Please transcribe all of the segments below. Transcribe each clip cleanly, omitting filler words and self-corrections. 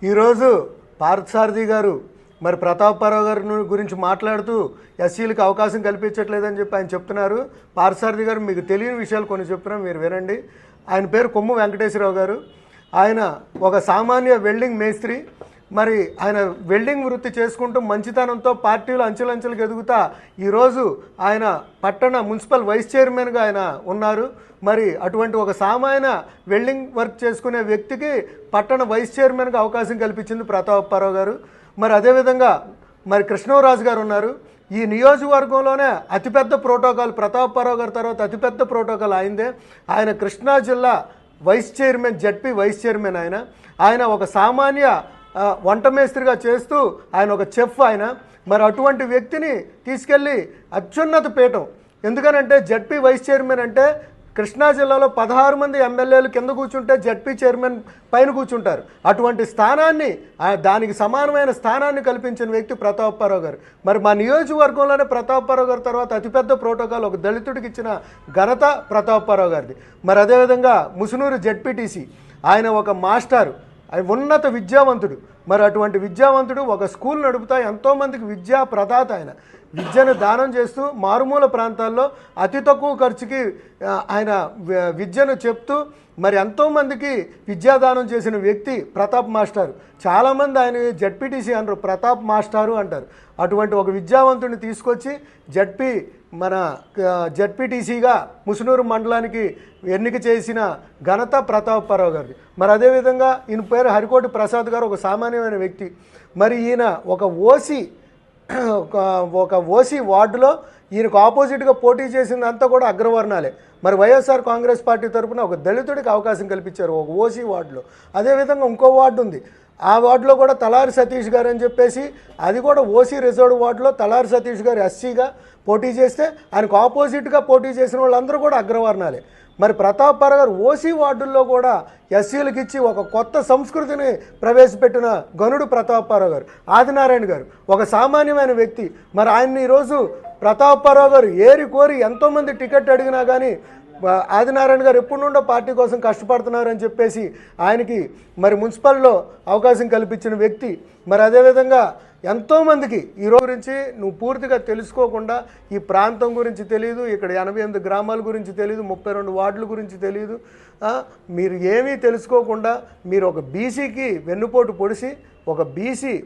ఈరోజు పార్థసారథి గారు మరి ప్రతాపరావు గారి గురించి మాట్లాడుతూ ఎస్సీలకు అవకాశం కల్పించట్లేదని చెప్పి ఆయన చెప్తున్నారు. పార్థసారథి గారు మీకు తెలియని విషయాలు కొన్ని చెప్తున్నాం, మీరు వినండి. ఆయన పేరు కొమ్ము వెంకటేశ్వరరావు గారు. ఆయన ఒక సామాన్య వెల్డింగ్ మేస్త్రి. మరి ఆయన వెల్డింగ్ వృత్తి చేసుకుంటూ మంచితనంతో పార్టీలు అంచెలంచెలకు ఎదుగుతా ఈరోజు ఆయన పట్టణ మున్సిపల్ వైస్ చైర్మన్గా ఆయన ఉన్నారు. మరి అటువంటి ఒక సామాన్య వెల్డింగ్ వర్క్ చేసుకునే వ్యక్తికి పట్టణ వైస్ చైర్మన్గా అవకాశం కల్పించింది ప్రతాపరావు గారు. మరి అదేవిధంగా మరి కృష్ణరాజు గారు ఉన్నారు. ఈ నియోజకవర్గంలోనే అతిపెద్ద ప్రోటోకాల్ ప్రతాపరావు గారి తర్వాత అతిపెద్ద ప్రోటోకాల్ అయిందే. ఆయన కృష్ణా జిల్లా vice chairman, ZP vice chairman. ఆయన ఒక సామాన్య వంట మేస్త్రిగా చేస్తూ ఆయన ఒక చెఫ్. ఆయన మరి అటువంటి వ్యక్తిని తీసుకెళ్ళి అత్యున్నత పీఠం. ఎందుకనంటే జడ్పీ వైస్ చైర్మన్ అంటే కృష్ణా జిల్లాలో 16 మంది ఎమ్మెల్యేలు కింద కూర్చుంటే జడ్పీ చైర్మన్ పైన కూర్చుంటారు. అటువంటి స్థానాన్ని, దానికి సమానమైన స్థానాన్ని కల్పించిన వ్యక్తి ప్రతాపరావు గారు. మరి మా నియోజకవర్గంలోనే ప్రతాపరావు గారి తర్వాత అతిపెద్ద ప్రోటోకాల్ ఒక దళితుడికి ఇచ్చిన ఘనత ప్రతాపరావు గారిది. మరి అదేవిధంగా ముసునూరు జడ్పీటీసీ, ఆయన ఒక మాస్టారు, ఆయన ఉన్నత విద్యావంతుడు. మరి అటువంటి విద్యావంతుడు ఒక స్కూల్ నడుపుతా ఎంతోమందికి విద్యా ప్రదాత. ఆయన విద్యను దానం చేస్తూ మారుమూల ప్రాంతాల్లో అతి తక్కువ ఖర్చుకి ఆయన విద్యను చెప్తూ మరి ఎంతోమందికి విద్యాదానం చేసిన వ్యక్తి ప్రతాప్ మాస్టారు. చాలామంది ఆయన జడ్పీటీసీ అనరు, ప్రతాప్ మాస్టారు అంటారు. అటువంటి ఒక విద్యావంతుడిని తీసుకొచ్చి మన జడ్పీటీసీగా ముసునూరు మండలానికి ఎన్నిక చేసిన ఘనత ప్రతాపరావు గారిది. మరి అదేవిధంగా ఈయన పేరు హరికోటి ప్రసాద్ గారు, ఒక సామాన్యమైన వ్యక్తి. మరి ఈయన ఒక ఓసీ వార్డులో ఈయనకు ఆపోజిట్గా పోటీ చేసిందంతా కూడా అగ్రవర్ణాలే. మరి వైఎస్ఆర్ కాంగ్రెస్ పార్టీ తరఫున ఒక దళితుడికి అవకాశం కల్పించారు ఒక ఓసీ వార్డులో. అదేవిధంగా ఇంకో వార్డు ఉంది, ఆ వార్డులో కూడా తలారి సతీష్ గారు అని చెప్పేసి, అది కూడా ఓసీ రిజర్వ్ వార్డులో తలారి సతీష్ గారు ఎస్సీగా పోటీ చేస్తే ఆయనకు ఆపోజిట్గా పోటీ చేసిన వాళ్ళందరూ కూడా అగ్రవర్ణాలే. మరి ప్రతాపరావు గారు ఓసీ వార్డుల్లో కూడా ఎస్సీలకు ఇచ్చి ఒక కొత్త సంస్కృతిని ప్రవేశపెట్టిన గనుడు ప్రతాపరావు గారు. ఆదినారాయణ గారు ఒక సామాన్యమైన వ్యక్తి. మరి ఆయన్ని ఈరోజు ప్రతాపరావు గారు ఏరి కోరి ఎంతోమంది టికెట్ అడిగినా కానీ ఆదినారాయణ గారు ఎప్పటి నుండో పార్టీ కోసం కష్టపడుతున్నారని చెప్పేసి ఆయనకి మరి మున్సిపల్లో అవకాశం కల్పించిన వ్యక్తి. మరి అదేవిధంగా ఎంతోమందికి ఈ రోజు గురించి నువ్వు పూర్తిగా తెలుసుకోకుండా, ఈ ప్రాంతం గురించి తెలియదు, ఇక్కడ 88 గ్రామాల గురించి తెలియదు, 32 వార్డుల గురించి తెలియదు, మీరు ఏమీ తెలుసుకోకుండా మీరు ఒక బీసీకి వెన్నుపోటు పొడిసి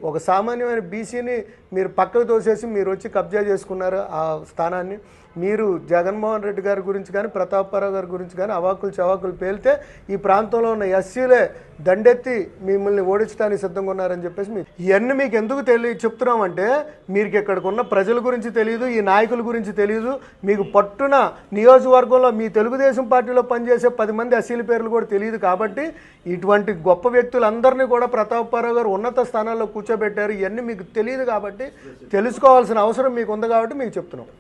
ఒక సామాన్యమైన బీసీని మీరు పక్కకు తోసేసి మీరు వచ్చి కబ్జా చేసుకున్నారు ఆ స్థానాన్ని. మీరు జగన్మోహన్ రెడ్డి గారి గురించి కానీ ప్రతాపరావు గారి గురించి కానీ అవాకులు చవాకులు పేలితే ఈ ప్రాంతంలో ఉన్న ఎస్సీలే దండెత్తి మిమ్మల్ని ఓడించడానికి సిద్ధంగా ఉన్నారని చెప్పేసి ఇవన్నీ మీకు ఎందుకు చెప్తున్నామంటే మీరు ఇక్కడికి ఉన్న ప్రజల గురించి తెలియదు, ఈ నాయకుల గురించి తెలియదు. మీకు పట్టున నియోజకవర్గంలో మీ తెలుగుదేశం పార్టీలో పనిచేసే 10 మంది ఎస్సీల పేర్లు కూడా తెలియదు. కాబట్టి ఇటువంటి గొప్ప వ్యక్తులందరినీ కూడా ప్రతాపరావు గారు ఉన్నత స్థానాల్లో కూర్చోబెట్టారు. ఇవన్నీ మీకు తెలియదు కాబట్టి తెలుసుకోవాల్సిన అవసరం మీకు ఉంది కాబట్టి మీకు చెప్తున్నాం.